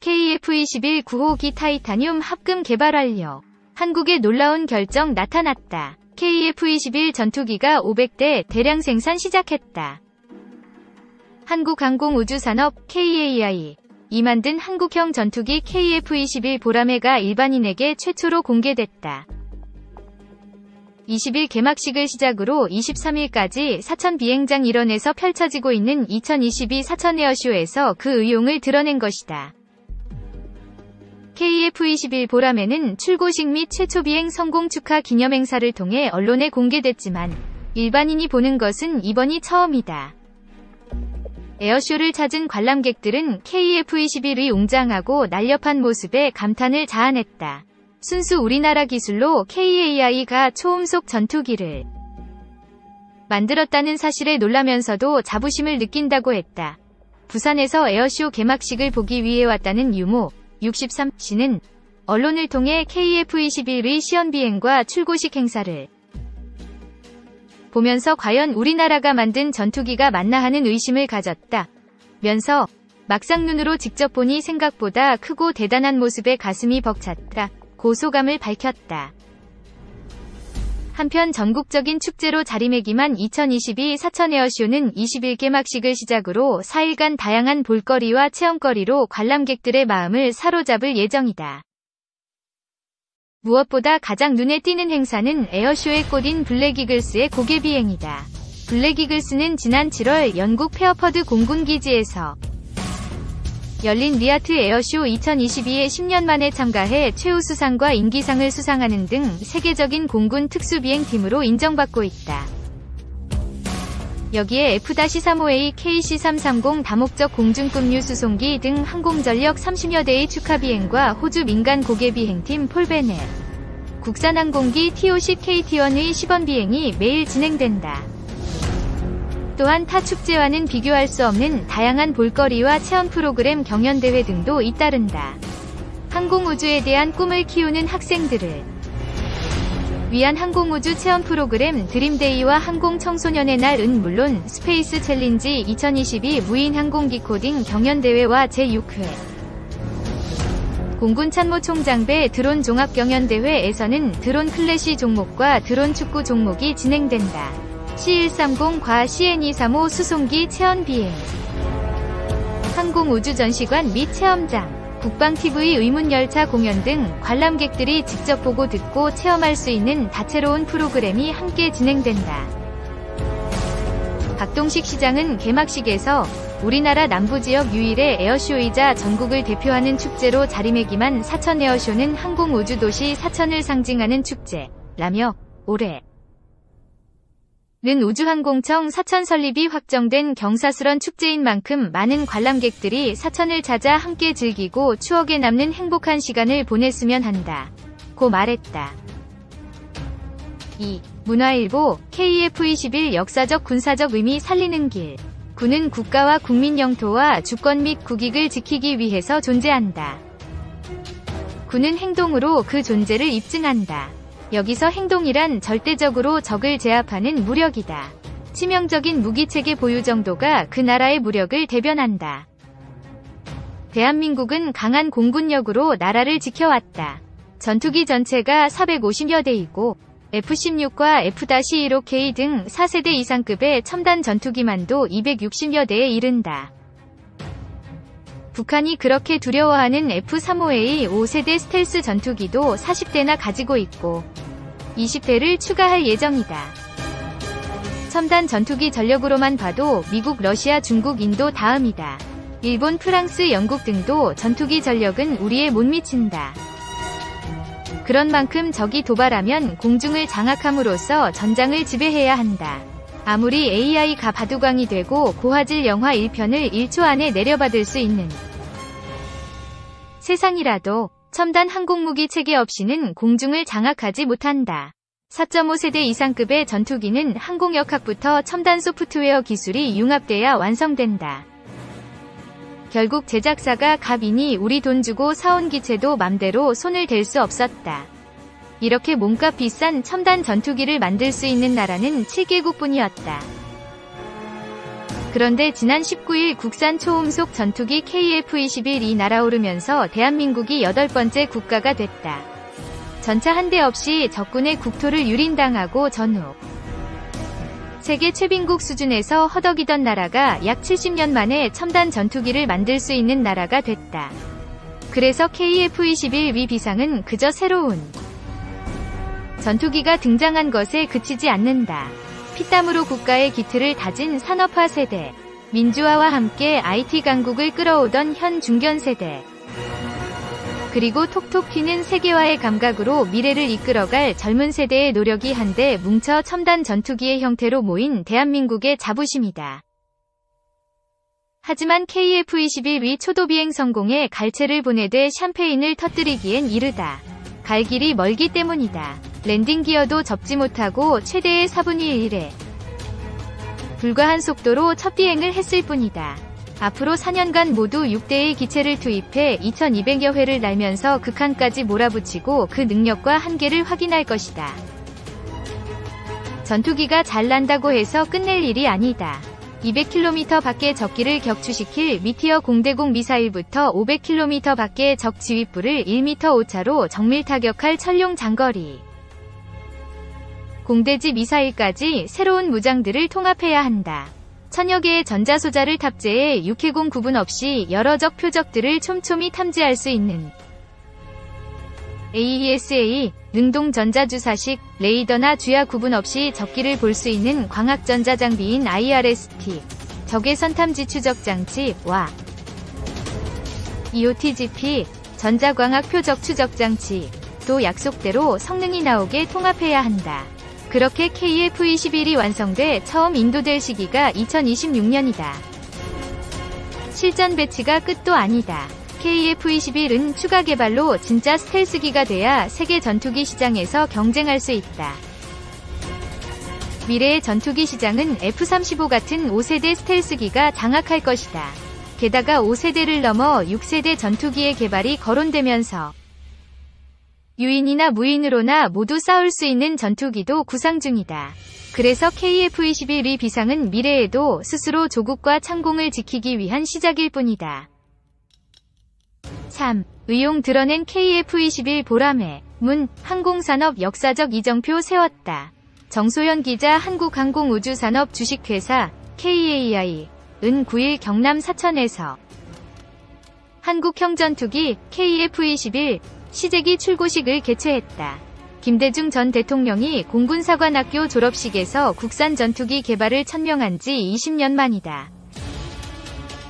KF-21 9호기 타이타늄 합금 개발 완료. 한국의 놀라운 결정 나타났다. KF-21 전투기가 500대 대량 생산 시작했다. 한국항공우주산업 KAI 이 만든 한국형 전투기 KF-21 보라매가 일반인에게 최초로 공개됐다. 20일 개막식을 시작으로 23일까지 사천 비행장 일원에서 펼쳐지고 있는 2022 사천 에어쇼에서 그 의용을 드러낸 것이다. KF-21 보라매는 출고식 및 최초 비행 성공 축하 기념행사를 통해 언론에 공개됐지만 일반인이 보는 것은 이번이 처음이다. 에어쇼를 찾은 관람객들은 KF-21의 웅장하고 날렵한 모습에 감탄을 자아냈다. 순수 우리나라 기술로 KAI가 초음속 전투기를 만들었다는 사실에 놀라면서도 자부심을 느낀다고 했다. 부산에서 에어쇼 개막식을 보기 위해 왔다는 유모 63씨는 언론을 통해 KF-21의 시연비행과 출고식 행사를 보면서 과연 우리나라가 만든 전투기가 맞나 하는 의심을 가졌다. 면서 막상 눈으로 직접 보니 생각보다 크고 대단한 모습에 가슴이 벅찼다. 고 소감을 밝혔다. 한편 전국적인 축제로 자리매김한 2022 사천 에어쇼는 20일 개막식을 시작으로 4일간 다양한 볼거리와 체험거리로 관람객들의 마음을 사로잡을 예정이다. 무엇보다 가장 눈에 띄는 행사는 에어쇼의 꽃인 블랙이글스의 고개비행이다. 블랙이글스는 지난 7월 영국 페어퍼드 공군기지에서 열린 리아트 에어쇼 2022에 10년 만에 참가해 최우수상과 인기상을 수상하는 등 세계적인 공군 특수비행팀으로 인정받고 있다. 여기에 F-35A KC-330 다목적 공중급류 수송기 등 항공전력 30여 대의 축하비행과 호주 민간 고개비행팀 폴베넷, 국산항공기 TO-10KT-1의 시범비행이 매일 진행된다. 또한 타 축제와는 비교할 수 없는 다양한 볼거리와 체험 프로그램 경연대회 등도 잇따른다. 항공우주에 대한 꿈을 키우는 학생들을 위한 항공우주 체험 프로그램 드림데이와 항공청소년의 날은 물론 스페이스 챌린지 2022 무인항공기 코딩 경연대회와 제6회 공군 참모총장배 드론 종합경연대회에서는 드론 클래시 종목과 드론 축구 종목이 진행된다. C130 과 CN235 수송기 체험비행 항공우주전시관 및 체험장 국방TV 의문열차 공연 등 관람객들이 직접 보고 듣고 체험할 수 있는 다채로운 프로그램이 함께 진행된다. 박동식 시장은 개막식에서 우리나라 남부지역 유일의 에어쇼이자 전국을 대표하는 축제로 자리매김한 사천 에어쇼는 항공우주도시 사천을 상징하는 축제라며 올해 는 우주항공청 사천 설립이 확정된 경사스런 축제인 만큼 많은 관람객들이 사천을 찾아 함께 즐기고 추억에 남는 행복한 시간을 보냈으면 한다. 고 말했다. 2. 문화일보 KF-21 역사적 군사적 의미 살리는 길. 군은 국가와 국민 영토와 주권 및 국익을 지키기 위해서 존재한다. 군은 행동으로 그 존재를 입증한다. 여기서 행동이란 절대적으로 적을 제압하는 무력이다. 치명적인 무기체계 보유 정도가 그 나라의 무력을 대변한다. 대한민국은 강한 공군력으로 나라를 지켜왔다. 전투기 전체가 450여 대이고 F-16과 F-15K 등 4세대 이상급의 첨단 전투기만도 260여 대에 이른다. 북한이 그렇게 두려워하는 F-35A 5세대 스텔스 전투기도 40대나 가지고 있고 20대를 추가할 예정이다. 첨단 전투기 전력으로만 봐도 미국, 러시아, 중국, 인도 다음이다. 일본, 프랑스, 영국 등도 전투기 전력은 우리에 못 미친다. 그런 만큼 적이 도발하면 공중을 장악함으로써 전장을 지배해야 한다. 아무리 AI가 바둑왕이 되고 고화질 영화 1편을 1초 안에 내려받을 수 있는 세상이라도 첨단 항공무기 체계 없이는 공중을 장악하지 못한다. 4.5세대 이상급의 전투기는 항공역학부터 첨단 소프트웨어 기술이 융합돼야 완성된다. 결국 제작사가 갑이니 우리 돈 주고 사온 기체도 맘대로 손을 댈 수 없었다. 이렇게 몸값 비싼 첨단 전투기를 만들 수 있는 나라는 7개국뿐이었다. 그런데 지난 19일 국산 초음속 전투기 KF-21이 날아오르면서 대한민국이 8번째 국가가 됐다. 전차 한 대 없이 적군의 국토를 유린당하고 전후 세계 최빈국 수준에서 허덕이던 나라가 약 70년 만에 첨단 전투기를 만들 수 있는 나라가 됐다. 그래서 KF-21위 비상은 그저 새로운 전투기가 등장한 것에 그치지 않는다. 피땀으로 국가의 기틀을 다진 산업화 세대, 민주화와 함께 IT 강국을 끌어오던 현 중견 세대, 그리고 톡톡 튀는 세계화의 감각으로 미래를 이끌어갈 젊은 세대의 노력이 한데 뭉쳐 첨단 전투기의 형태로 모인 대한민국의 자부심이다. 하지만 KF-21위 초도 비행 성공에 갈채를 보내되 샴페인을 터뜨리기엔 이르다. 갈 길이 멀기 때문이다. 랜딩 기어도 접지 못하고 최대의 4분의 1에 불과한 속도로 첫 비행을 했을 뿐이다. 앞으로 4년간 모두 6대의 기체를 투입해 2200여 회를 날면서 극한까지 몰아붙이고 그 능력과 한계를 확인할 것이다. 전투기가 잘 난다고 해서 끝낼 일이 아니다. 200km 밖의 적기를 격추시킬 미티어 공대공 미사일부터 500km 밖의 적 지휘부를 1m 오차로 정밀 타격할 천룡 장거리 공대지 미사일까지 새로운 무장들을 통합해야 한다. 천여 개의 전자소자를 탑재해 육해공 구분 없이 여러 적 표적들을 촘촘히 탐지할 수 있는 AESA, 능동-전자주사식, 레이더나 주야 구분 없이 적기를 볼 수 있는 광학전자장비인 IRST, 적외 선탐지 추적 장치와 EOTGP, 전자광학 표적 추적 장치, 또 약속대로 성능이 나오게 통합해야 한다. 그렇게 KF-21이 완성돼 처음 인도될 시기가 2026년이다. 실전 배치가 끝도 아니다. KF-21은 추가 개발로 진짜 스텔스기가 돼야 세계 전투기 시장에서 경쟁할 수 있다. 미래의 전투기 시장은 F-35 같은 5세대 스텔스기가 장악할 것이다. 게다가 5세대를 넘어 6세대 전투기의 개발이 거론되면서 유인이나 무인으로나 모두 싸울 수 있는 전투기도 구상 중이다. 그래서 KF-21위 비상은 미래에도 스스로 조국과 창공을 지키기 위한 시작일 뿐이다. 3. 의용 드러낸 KF-21 보람의 문, 항공산업 역사적 이정표 세웠다. 정소연 기자 한국항공우주산업 주식회사 KAI 은 9일 경남 사천에서 한국형 전투기 KF-21 시제기 출고식을 개최했다. 김대중 전 대통령이 공군사관학교 졸업식에서 국산 전투기 개발을 천명한 지 20년 만이다.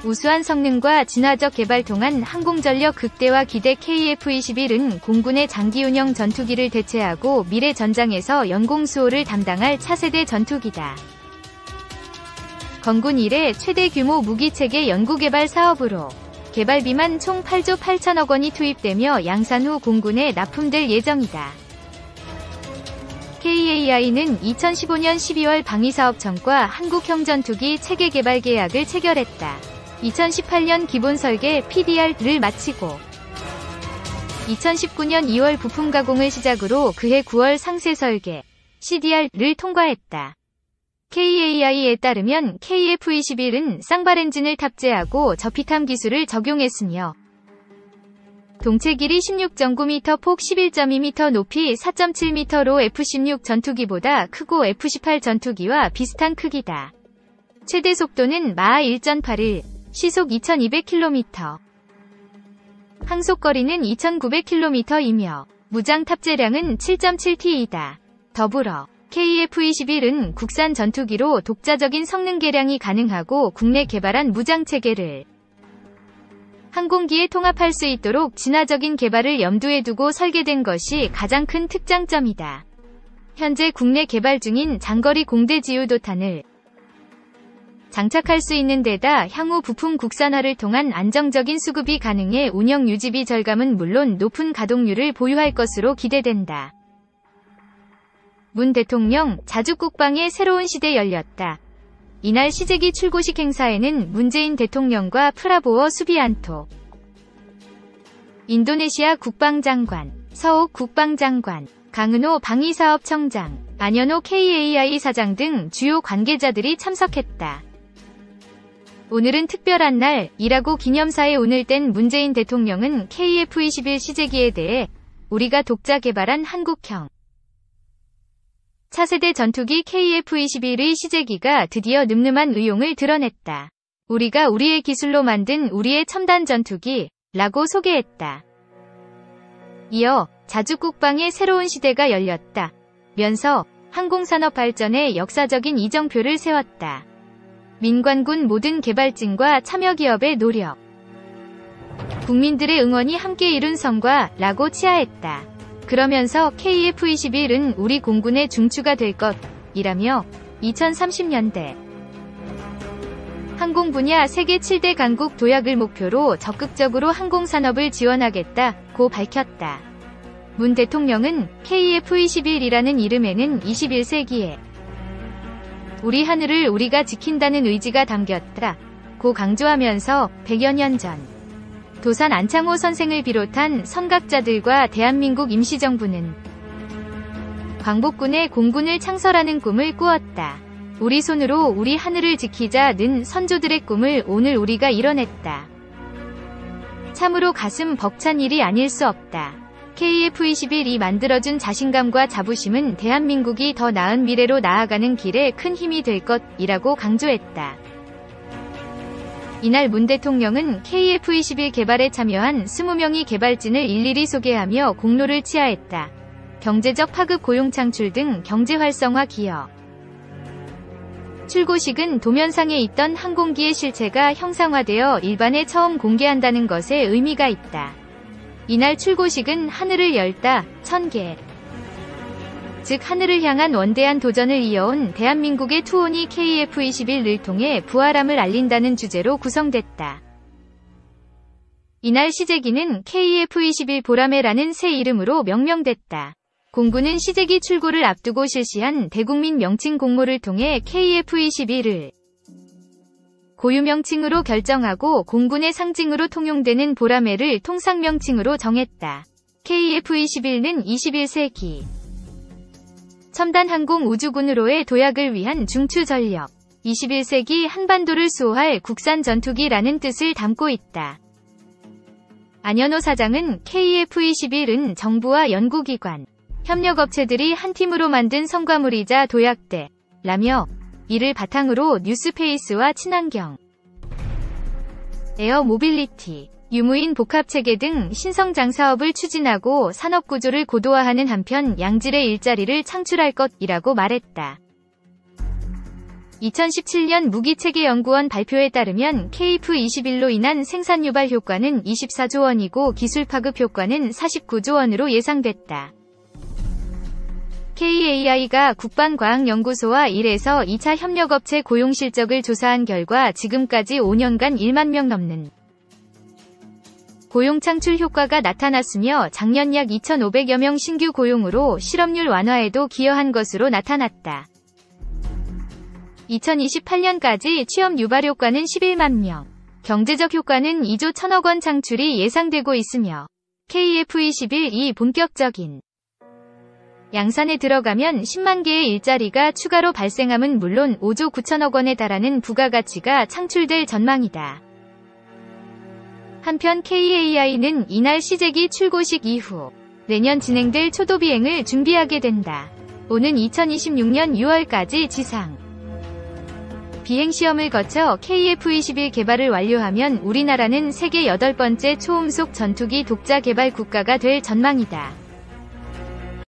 우수한 성능과 진화적 개발 통한 항공전력 극대화 기대 KF-21은 공군의 장기운영 전투기를 대체하고 미래 전장에서 연공수호를 담당할 차세대 전투기다. 건군 이래 최대 규모 무기체계 연구개발 사업으로 개발비만 총 8조 8천억 원이 투입되며 양산 후 공군에 납품될 예정이다. KAI는 2015년 12월 방위사업청과 한국형 전투기 체계 개발 계약을 체결했다. 2018년 기본 설계 PDR을 마치고 2019년 2월 부품 가공을 시작으로 그해 9월 상세 설계 CDR을 통과했다. KAI에 따르면 KF-21은 쌍발 엔진을 탑재하고 저피탐 기술을 적용했으며 동체 길이 16.9m, 폭 11.2m, 높이 4.7m로 F-16 전투기보다 크고 F-18 전투기와 비슷한 크기다. 최대 속도는 마하 1.81, 시속 2200km, 항속거리는 2900km이며 무장 탑재량은 7.7T이다. 더불어 KF-21은 국산 전투기로 독자적인 성능 개량이 가능하고 국내 개발한 무장체계를 항공기에 통합할 수 있도록 진화적인 개발을 염두에 두고 설계된 것이 가장 큰 특장점이다. 현재 국내 개발 중인 장거리 공대 지유도탄을 장착할 수 있는 데다 향후 부품 국산화를 통한 안정적인 수급이 가능해 운영 유지비 절감은 물론 높은 가동률을 보유할 것으로 기대된다. 문 대통령 자주 국방의 새로운 시대 열렸다. 이날 시제기 출고식 행사에는 문재인 대통령과 프라보어 수비안토 인도네시아 국방장관, 서욱 국방장관, 강은호 방위사업청장, 안현호 KAI 사장 등 주요 관계자들이 참석했다. 오늘은 특별한 날이라고 기념사에 오늘 뗀 문재인 대통령은 KF-21 시제기에 대해 우리가 독자 개발한 한국형 차세대 전투기 KF-21의 시제기가 드디어 늠름한 의용을 드러냈다. 우리가 우리의 기술로 만든 우리의 첨단 전투기라고 소개했다. 이어 자주국방의 새로운 시대가 열렸다. 면서 항공산업 발전의 역사적인 이정표를 세웠다. 민관군 모든 개발진과 참여기업의 노력, 국민들의 응원이 함께 이룬 성과라고 치하했다. 그러면서 KF-21은 우리 공군의 중추가 될 것이라며 2030년대 항공 분야 세계 7대 강국 도약을 목표로 적극적으로 항공산업을 지원하겠다고 밝혔다. 문 대통령은 KF-21이라는 이름에는 21세기에 우리 하늘을 우리가 지킨다는 의지가 담겼다고 강조하면서 100여 년 전 도산 안창호 선생을 비롯한 선각자들과 대한민국 임시정부는 광복군의 공군을 창설하는 꿈을 꾸었다. 우리 손으로 우리 하늘을 지키자는 선조들의 꿈을 오늘 우리가 이뤄냈다. 참으로 가슴 벅찬 일이 아닐 수 없다. KF-21이 만들어준 자신감과 자부심은 대한민국이 더 나은 미래로 나아가는 길에 큰 힘이 될 것이라고 강조했다. 이날 문 대통령은 KF-21 개발에 참여한 20명의 개발진을 일일이 소개하며 공로를 치하했다. 경제적 파급 고용 창출 등 경제 활성화 기여. 출고식은 도면상에 있던 항공기의 실체가 형상화되어 일반에 처음 공개한다는 것에 의미가 있다. 이날 출고식은 하늘을 열다, 1000개. 즉 하늘을 향한 원대한 도전을 이어온 대한민국의 투혼이 KF-21을 통해 부활함을 알린다는 주제로 구성됐다. 이날 시제기는 KF-21 보라매라는 새 이름으로 명명됐다. 공군은 시제기 출고를 앞두고 실시한 대국민 명칭 공모를 통해 KF-21을 고유명칭으로 결정하고 공군의 상징으로 통용되는 보라매를 통상명칭으로 정했다. KF-21는 21세기 첨단 항공 우주군으로의 도약을 위한 중추 전력, 21세기 한반도를 수호할 국산 전투기라는 뜻을 담고 있다. 안현호 사장은 KF-21은 정부와 연구기관, 협력업체들이 한 팀으로 만든 성과물이자 도약대라며 이를 바탕으로 뉴스페이스와 친환경, 에어 모빌리티, 유무인 복합체계 등 신성장 사업을 추진하고 산업구조를 고도화하는 한편 양질의 일자리를 창출할 것이라고 말했다. 2017년 무기체계연구원 발표에 따르면 KF-21로 인한 생산 유발 효과는 24조 원이고 기술 파급 효과는 49조 원으로 예상됐다. KAI가 국방과학연구소와 1에서 2차 협력업체 고용 실적을 조사한 결과 지금까지 5년간 1만 명 넘는 고용 창출 효과가 나타났으며 작년 약 2,500여 명 신규 고용으로 실업률 완화에도 기여한 것으로 나타났다. 2028년까지 취업 유발 효과는 11만 명, 경제적 효과는 2조 1천억 원 창출이 예상되고 있으며 KF-21이 본격적인 양산에 들어가면 10만 개의 일자리가 추가로 발생함은 물론 5조 9천억 원에 달하는 부가가치가 창출될 전망이다. 한편 KAI는 이날 시제기 출고식 이후 내년 진행될 초도 비행을 준비하게 된다. 오는 2026년 6월까지 지상 비행시험을 거쳐 KF-21 개발을 완료하면 우리나라는 세계 8번째 초음속 전투기 독자 개발 국가가 될 전망이다.